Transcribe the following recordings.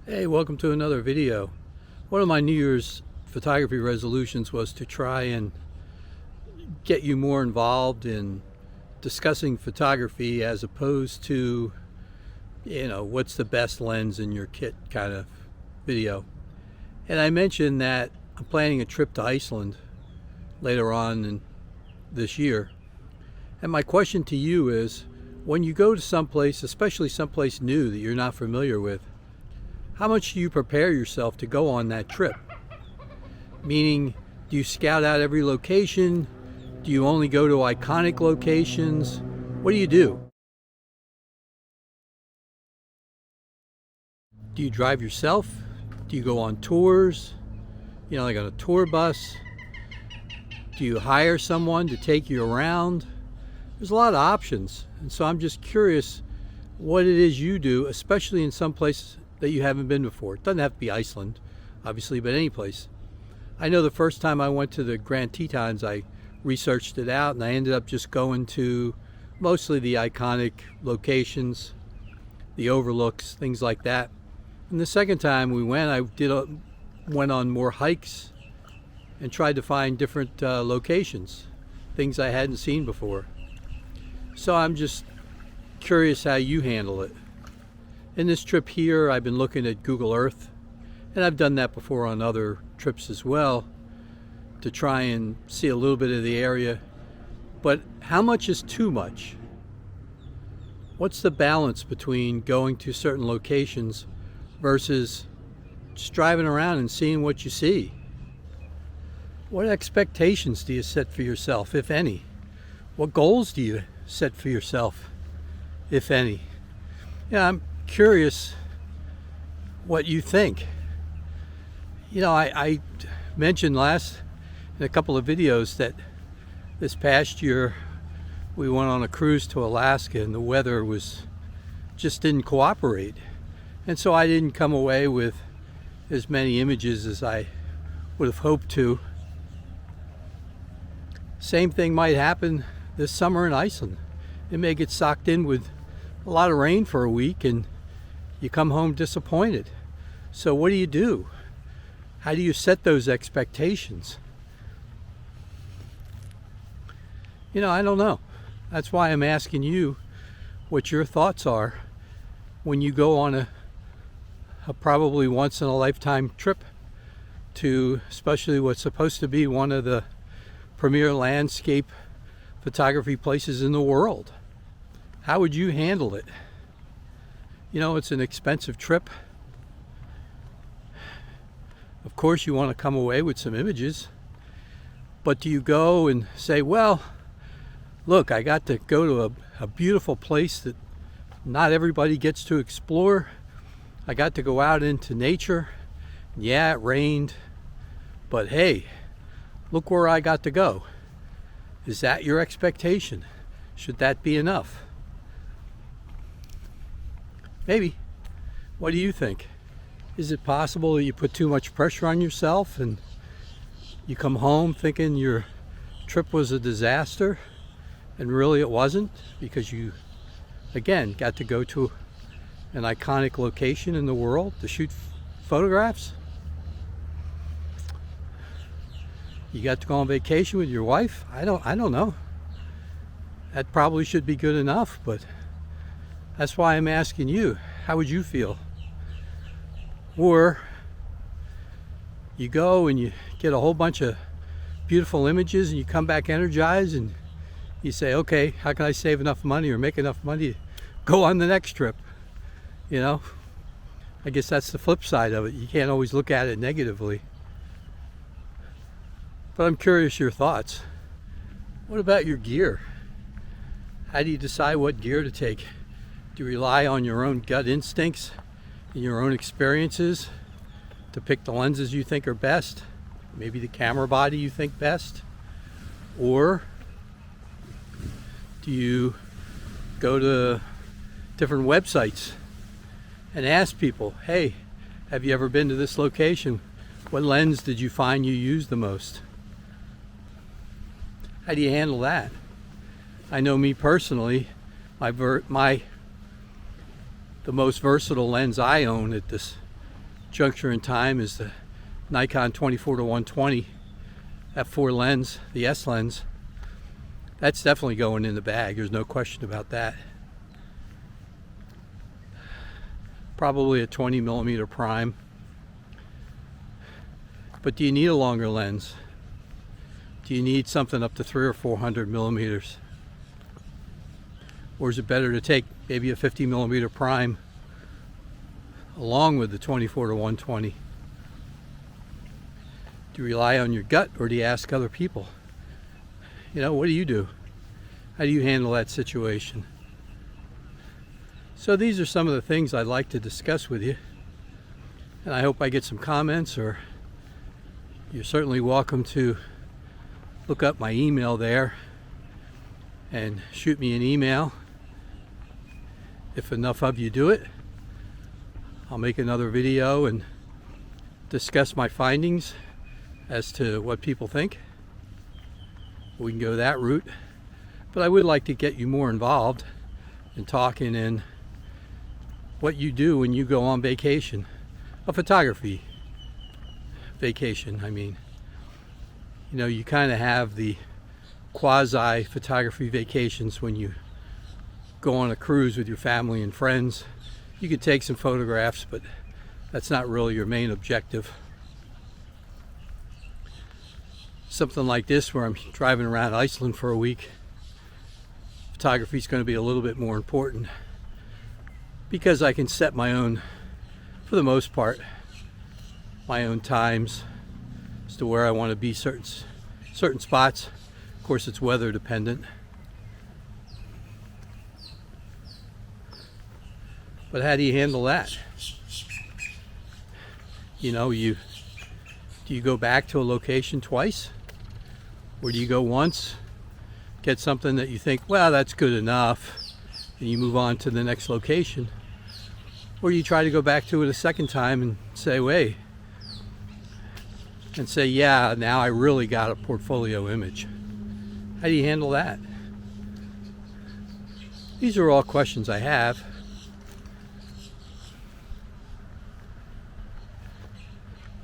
Hey, welcome to another video. One of my New Year's photography resolutions was to try and get you more involved in discussing photography as opposed to, what's the best lens in your kit kind of video. And I mentioned that I'm planning a trip to Iceland later on in this year. And my question to you is, when you go to someplace, especially someplace new that you're not familiar with, how much do you prepare yourself to go on that trip? Meaning, do you scout out every location? Do you only go to iconic locations? What do you do? Do you drive yourself? Do you go on tours? Like on a tour bus? Do you hire someone to take you around? There's a lot of options. And so I'm just curious what it is you do, especially in some places that you haven't been before. It doesn't have to be Iceland, obviously, but any place. I know the first time I went to the Grand Tetons, I researched it out and I ended up just going to mostly the iconic locations, the overlooks, things like that. And the second time we went, I went on more hikes and tried to find different locations, things I hadn't seen before. So I'm just curious how you handle it. In this trip here, I've been looking at Google Earth, and I've done that before on other trips as well, to try and see a little bit of the area. But how much is too much? What's the balance between going to certain locations versus just driving around and seeing what you see? What expectations do you set for yourself, if any? What goals do you set for yourself, if any? I'm curious what you think. I mentioned in a couple of videos that this past year we went on a cruise to Alaska and the weather just didn't cooperate, and so I didn't come away with as many images as I would have hoped to. Same thing might happen this summer in Iceland. It may get socked in with a lot of rain for a week and you come home disappointed. So what do? How do you set those expectations? I don't know. That's why I'm asking you what your thoughts are when you go on a probably once in a lifetime trip to especially what's supposed to be one of the premier landscape photography places in the world. How would you handle it? It's an expensive trip. Of course, you want to come away with some images. But do you go and say, well, look, I got to go to a beautiful place that not everybody gets to explore. I got to go out into nature. Yeah, it rained. But hey, look where I got to go. Is that your expectation? Should that be enough? Maybe. What do you think? Is it possible that you put too much pressure on yourself and you come home thinking your trip was a disaster and really it wasn't, because you, again, got to go to an iconic location in the world to shoot photographs? You got to go on vacation with your wife? I don't know. That probably should be good enough, but that's why I'm asking you, how would you feel? Or you go and you get a whole bunch of beautiful images and you come back energized and you say, okay, how can I save enough money or make enough money to go on the next trip? I guess that's the flip side of it. You can't always look at it negatively. But I'm curious your thoughts. What about your gear? How do you decide what gear to take? Do you rely on your own gut instincts and your own experiences to pick the lenses you think are best? Maybe the camera body you think best? Or do you go to different websites and ask people, hey, have you ever been to this location? What lens did you find you used the most? How do you handle that? I know me personally, the most versatile lens I own at this juncture in time is the Nikon 24-120 f4 lens, the S lens. That's definitely going in the bag. There's no question about that. Probably a 20mm prime. But do you need a longer lens? Do you need something up to 300 or 400 millimeters? Or is it better to take maybe a 50mm prime along with the 24-120? Do you rely on your gut, or do you ask other people? You know, what do you do? How do you handle that situation? So these are some of the things I'd like to discuss with you. And I hope I get some comments, or you're certainly welcome to look up my email there and shoot me an email. If enough of you do it, I'll make another video and discuss my findings as to what people think. We can go that route. But I would like to get you more involved in talking in what you do when you go on vacation. A photography vacation, I mean. You know, you kind of have the quasi photography vacations when you go on a cruise with your family and friends. You can take some photographs, but that's not really your main objective. Something like this, where I'm driving around Iceland for a week, photography is going to be a little bit more important, because I can set my own, for the most part, my own times as to where I want to be certain spots. Of course, it's weather dependent. But how do you handle that? You know, do you go back to a location twice? Or do you go once, get something that you think, well, that's good enough, and you move on to the next location? Or you try to go back to it a second time and say, wait, and say, yeah, now I really got a portfolio image. How do you handle that? These are all questions I have.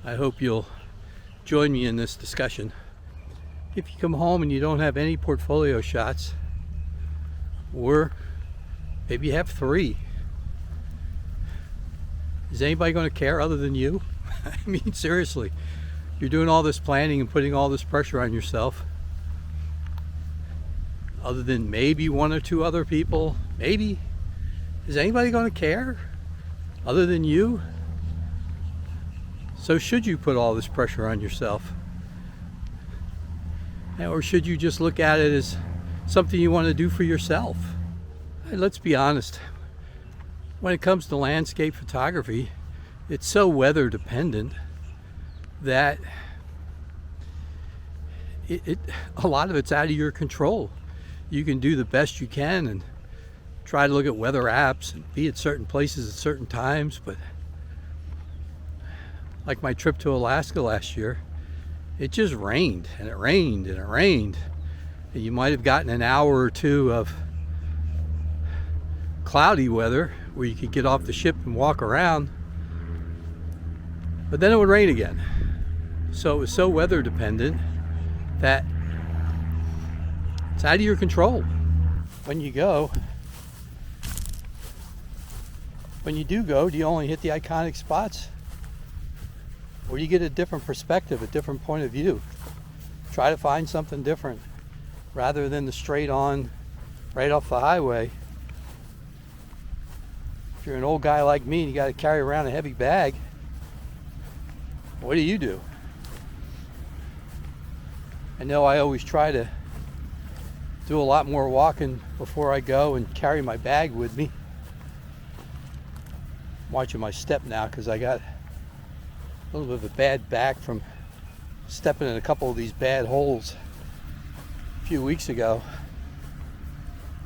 I hope you'll join me in this discussion. If you come home and you don't have any portfolio shots, or maybe you have 3, is anybody going to care other than you? I mean, seriously, you're doing all this planning and putting all this pressure on yourself. Other than maybe 1 or 2 other people, maybe. Is anybody going to care other than you? So should you put all this pressure on yourself? Or should you just look at it as something you want to do for yourself? And let's be honest. When it comes to landscape photography, it's so weather dependent that a lot of it's out of your control. You can do the best you can and try to look at weather apps and be at certain places at certain times, but like my trip to Alaska last year, it just rained and it rained and it rained. And you might have gotten an hour or 2 of cloudy weather where you could get off the ship and walk around, but then it would rain again. So it was so weather dependent that it's out of your control. When you do go, do you only hit the iconic spots? Or you get a different perspective, a different point of view? Try to find something different rather than the straight on, right off the highway. If you're an old guy like me and you got to carry around a heavy bag, what do? I know I always try to do a lot more walking before I go and carry my bag with me. I'm watching my step now because I got a little bit of a bad back from stepping in a couple of these bad holes a few weeks ago.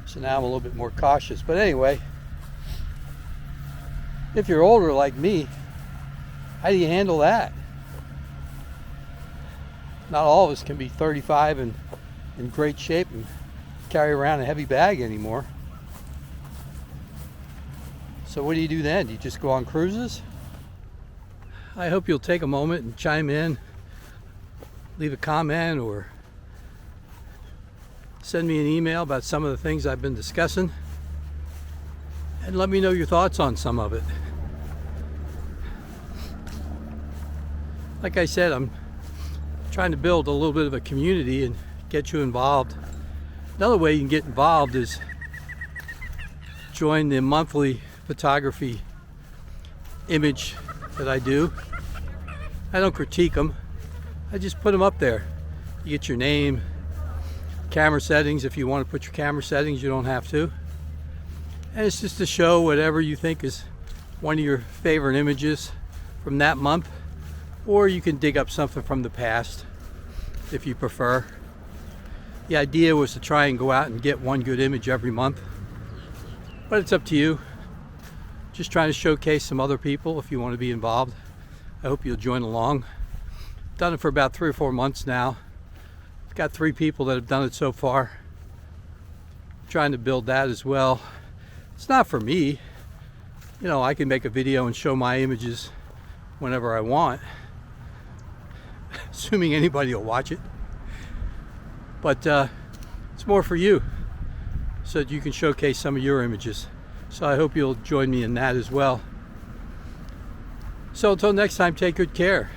So now I'm a little bit more cautious. But anyway, if you're older like me, how do you handle that? Not all of us can be 35 and in great shape and carry around a heavy bag anymore. So what do you do then? Do you just go on cruises? I hope you'll take a moment and chime in, leave a comment, or send me an email about some of the things I've been discussing, and let me know your thoughts on some of it. Like I said, I'm trying to build a little bit of a community and get you involved. Another way you can get involved is join the monthly photography image that I do. I don't critique them, I just put them up there. You get your name, camera settings. If you want to put your camera settings, you don't have to. And it's just to show whatever you think is one of your favorite images from that month, or you can dig up something from the past if you prefer. The idea was to try and go out and get one good image every month, but it's up to you. Just trying to showcase some other people if you want to be involved. I hope you'll join along. I've done it for about 3 or 4 months now. I've got 3 people that have done it so far. I'm trying to build that as well. It's not for me. You know, I can make a video and show my images whenever I want, assuming anybody will watch it. But it's more for you, so that you can showcase some of your images. So I hope you'll join me in that as well. So until next time, take good care.